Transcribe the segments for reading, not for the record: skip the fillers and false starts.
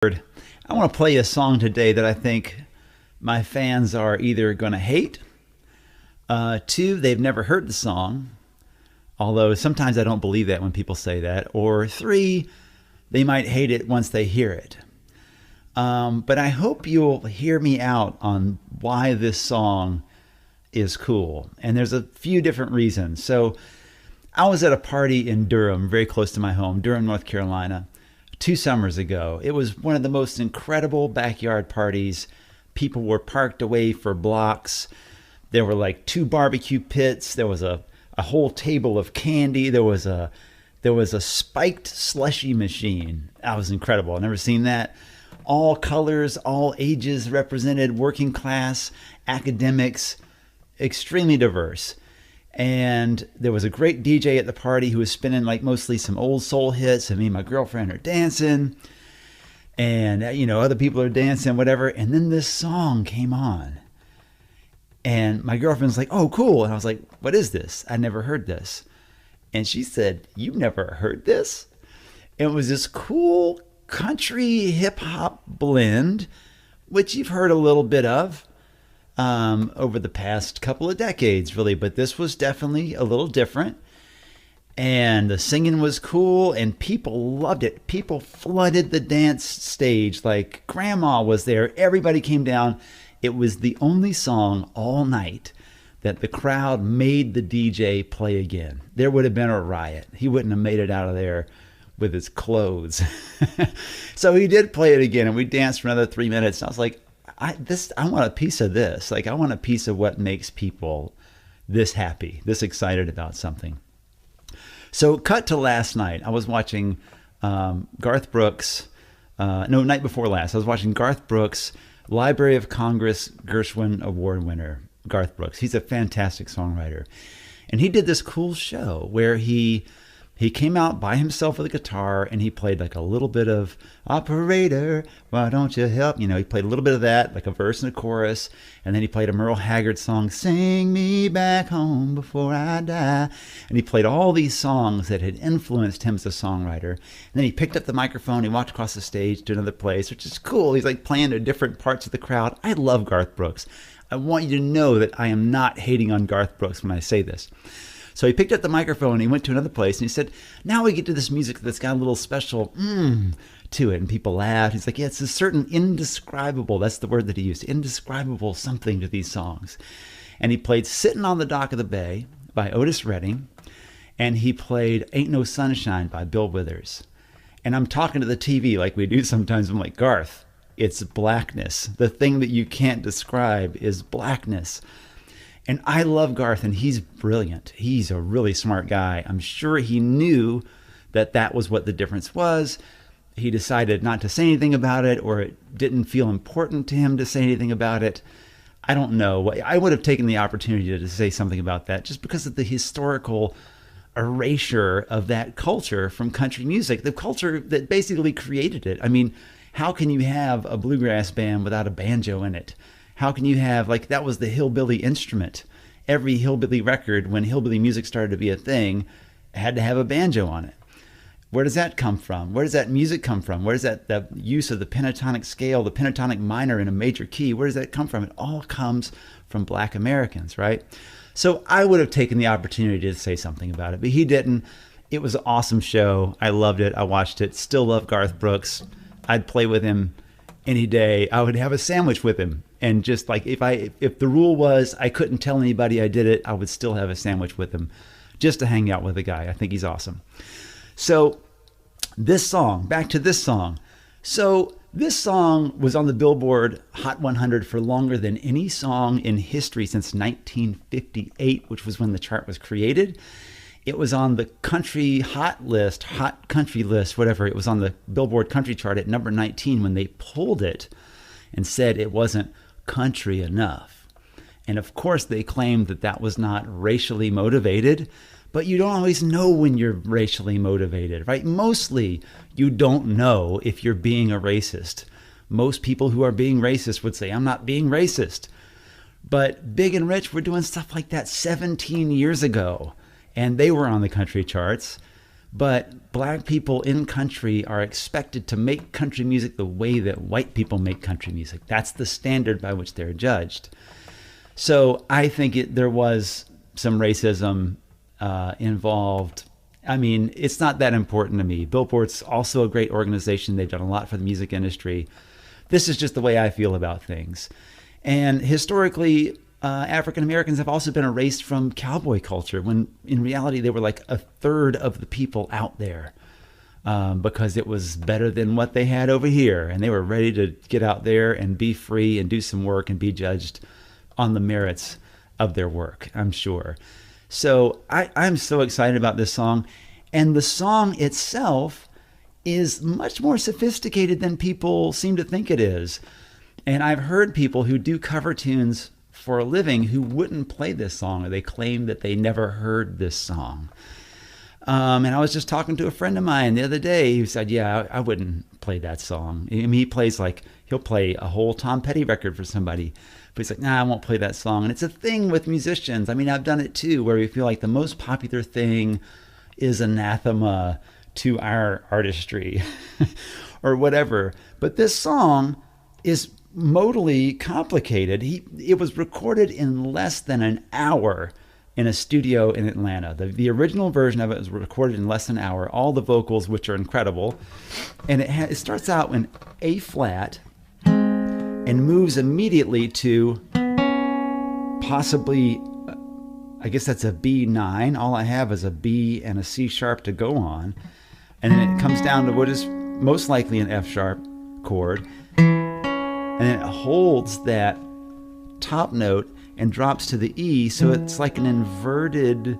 Byrd. I want to play a song today that I think my fans are either going to hate, two, they've never heard the song, although sometimes I don't believe that when people say that, or three, they might hate it once they hear it. But I hope you'll hear me out on why this song is cool. And there's a few different reasons. So I was at a party in Durham, very close to my home, Durham, North Carolina, 2 summers ago. It was one of the most incredible backyard parties. People were parked away for blocks. There were like 2 barbecue pits. There was a whole table of candy. There was a spiked slushy machine. That was incredible. I've never seen that. All colors, all ages represented, working class, academics, extremely diverse. And there was a great DJ at the party who was spinning like mostly some old soul hits, and me and my girlfriend are dancing, and other people are dancing, whatever. And then this song came on, and my girlfriend's like, "Oh, cool!" And I was like, "What is this? I never heard this." And she said, "You've never heard this?" And it was this cool country hip hop blend, which you've heard a little bit of over the past couple of decades, really, but this was definitely a little different. And the singing was cool, and people loved it. People flooded the dance stage like grandma was there. Everybody came down. It was the only song all night that the crowd made the DJ play again. There would have been a riot. He wouldn't have made it out of there with his clothes. So he did play it again, and we danced for another 3 minutes. And I was like, I want a piece of this. Like, I want a piece of what makes people this happy, this excited about something. So cut to last night. I was watching Garth Brooks. Night before last. I was watching Garth Brooks, Library of Congress Gershwin Award winner, Garth Brooks. He's a fantastic songwriter. And he did this cool show where he came out by himself with a guitar, and he played like a little bit of "Operator, Why Don't You Help?" He played a little bit of that, like a verse and a chorus. And then he played a Merle Haggard song, "Sing Me Back Home Before I Die." And he played all these songs that had influenced him as a songwriter. And then he picked up the microphone, he walked across the stage to another place, which is cool. He's like playing to different parts of the crowd. I love Garth Brooks. I want you to know that I am not hating on Garth Brooks when I say this. So he picked up the microphone and he went to another place, and he said, "Now we get to this music that's got a little special to it." And people laughed. He's like, "Yeah, it's a certain indescribable," that's the word that he used, indescribable something to these songs. And he played "Sitting on the Dock of the Bay" by Otis Redding, and he played "Ain't No Sunshine" by Bill Withers. And I'm talking to the TV like we do sometimes. I'm like, "Garth, it's blackness. The thing that you can't describe is blackness." And I love Garth, and he's brilliant. He's a really smart guy. I'm sure he knew that that was what the difference was. He decided not to say anything about it, or it didn't feel important to him to say anything about it. I don't know. I would have taken the opportunity to say something about that just because of the historical erasure of that culture from country music, the culture that basically created it. I mean, how can you have a bluegrass band without a banjo in it? How can you have, like, that was the hillbilly instrument. Every hillbilly record, when hillbilly music started to be a thing, had to have a banjo on it. Where does that come from? Where does that music come from? Where does that use of the pentatonic scale, the pentatonic minor in a major key, where does that come from? It all comes from Black Americans, right? So I would have taken the opportunity to say something about it, but he didn't. It was an awesome show. I loved it. I watched it. Still love Garth Brooks. I'd play with him any day. I would have a sandwich with him. And just like, if the rule was I couldn't tell anybody I did it, I would still have a sandwich with him just to hang out with the guy. I think he's awesome. So this song, back to this song. So this song was on the Billboard Hot 100 for longer than any song in history since 1958, which was when the chart was created. It was on the country hot list, hot country list, whatever. It was on the Billboard country chart at number 19 when they pulled it and said it wasn't country enough. And of course they claimed that that was not racially motivated, but you don't always know when you're racially motivated, right? Mostly you don't know if you're being a racist. Most people who are being racist would say, "I'm not being racist." But Big and Rich were doing stuff like that 17 years ago, and they were on the country charts. But black people in country are expected to make country music the way that white people make country music. That's the standard by which they're judged. So I think there was some racism involved. I mean, it's not that important to me. Billboard's also a great organization. They've done a lot for the music industry. This is just the way I feel about things. And historically, African Americans have also been erased from cowboy culture, when in reality they were like a third of the people out there, because it was better than what they had over here. And they were ready to get out there and be free and do some work and be judged on the merits of their work, I'm sure. So I'm so excited about this song. And the song itself is much more sophisticated than people seem to think it is. And I've heard people who do cover tunes for a living who wouldn't play this song, or they claim that they never heard this song. And I was just talking to a friend of mine the other day who said, yeah, I wouldn't play that song. I mean, he'll play a whole Tom Petty record for somebody, but he's like, nah, I won't play that song. And it's a thing with musicians. I mean, I've done it too, where we feel like the most popular thing is anathema to our artistry or whatever. But this song is modally complicated. It was recorded in less than an hour in a studio in Atlanta. The original version of it was recorded in less than an hour, all the vocals, which are incredible. And it starts out in A flat and moves immediately to possibly, I guess that's a B9. All I have is a B and a C sharp to go on. And then it comes down to what is most likely an F sharp chord. And then it holds that top note and drops to the E. So it's like an inverted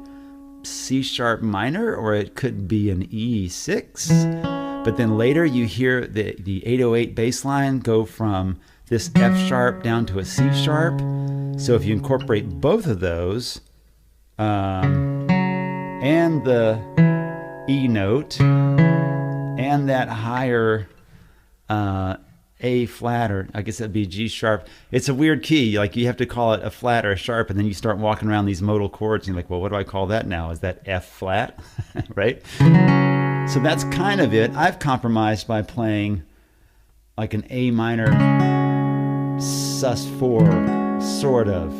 C sharp minor, or it could be an E6. But then later you hear the 808 bass line go from this F sharp down to a C sharp. So if you incorporate both of those, and the E note, and that higher A flat, or I guess that'd be G sharp. It's a weird key. Like, you have to call it a flat or a sharp, and then you start walking around these modal chords, and you're like, well, what do I call that now? Is that F flat? Right? So that's kind of it. I've compromised by playing like an A minor sus4, sort of.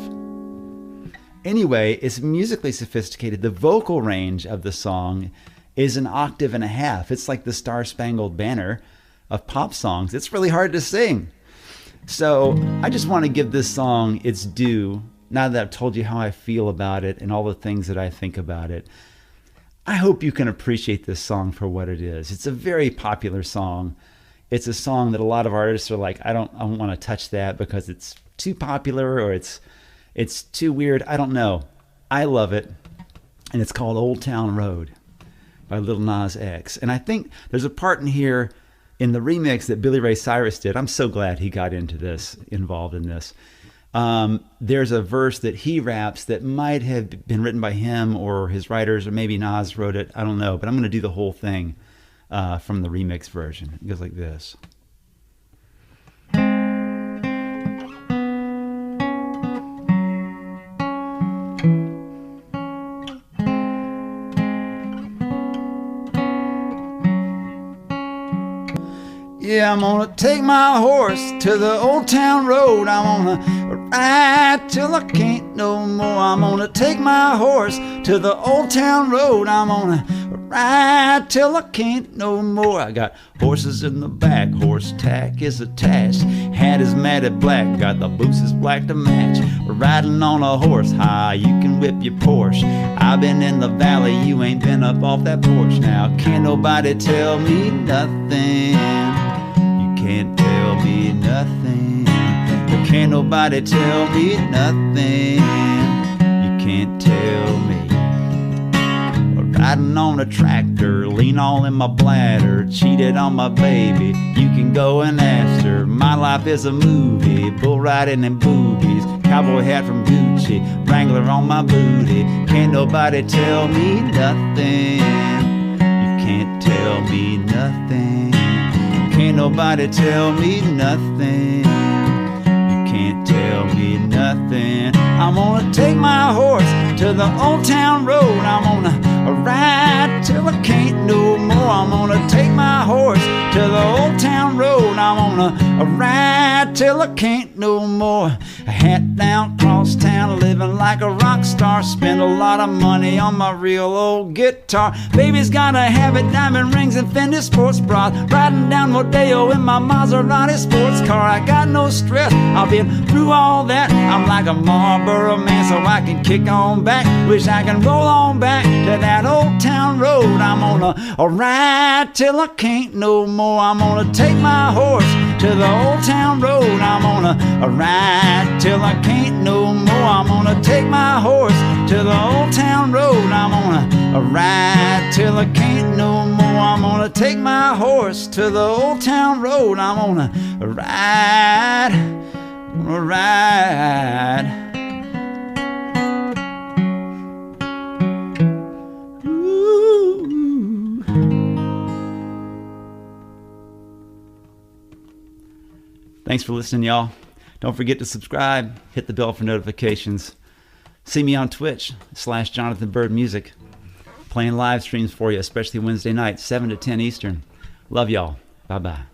Anyway, it's musically sophisticated. The vocal range of the song is an octave and a half. It's like the Star Spangled Banner of pop songs. It's really hard to sing. So I just want to give this song its due, now that I've told you how I feel about it and all the things that I think about it. I hope you can appreciate this song for what it is. It's a very popular song. It's a song that a lot of artists are like, I don't want to touch that because it's too popular, or it's too weird. I don't know. I love it. And it's called Old Town Road by Lil Nas X. And I think there's a part in here in the remix that Billy Ray Cyrus did. I'm so glad he got involved in this. There's a verse that he raps that might have been written by him or his writers, or maybe Nas wrote it. I don't know, but I'm going to do the whole thing from the remix version. It goes like this. Yeah, I'm gonna take my horse to the old town road. I'm gonna ride till I can't no more. I'm gonna take my horse to the old town road. I'm gonna ride till I can't no more. I got horses in the back, horse tack is attached. Hat is matted black, got the boots is black to match. Riding on a horse high, you can whip your Porsche. I've been in the valley, you ain't been up off that porch. Now can't nobody tell me nothing. Can't tell me nothing. Can't nobody tell me nothing. You can't tell me. Riding on a tractor, lean all in my bladder, cheated on my baby, you can go and ask her. My life is a movie, bull riding and boobies, cowboy hat from Gucci, Wrangler on my booty. Can't nobody tell me nothing. You can't tell me nothing. Can't nobody tell me nothing. You can't tell me nothing. I'm gonna take my horse to the old town road. I'm gonna ride till I can't no more. I'm gonna take my horse to the old town road. I'm gonna ride till I can't no more. Hat down, cross town, living like a rock star. Spend a lot of money on my real old guitar. Baby's gotta have it, diamond rings and Fendi sports bras. Riding down Rodeo in my Maserati sports car. I got no stress, I've been through all that. I'm like a Marlboro man, so I can kick on back. Wish I can roll on back to that old town road. I'm gonna ride till I can't no more. I'm gonna take my horse to the old town road. I'm gonna ride till I can't no more. I'm gonna take my horse to the old town road. I'm gonna ride till I can't no more. I'm gonna take my horse to the old town road. I'm gonna ride, ride. Thanks for listening, y'all. Don't forget to subscribe, hit the bell for notifications. See me on Twitch /Jonathan Byrd Music. Playing live streams for you, especially Wednesday nights, 7 to 10 Eastern. Love y'all. Bye-bye.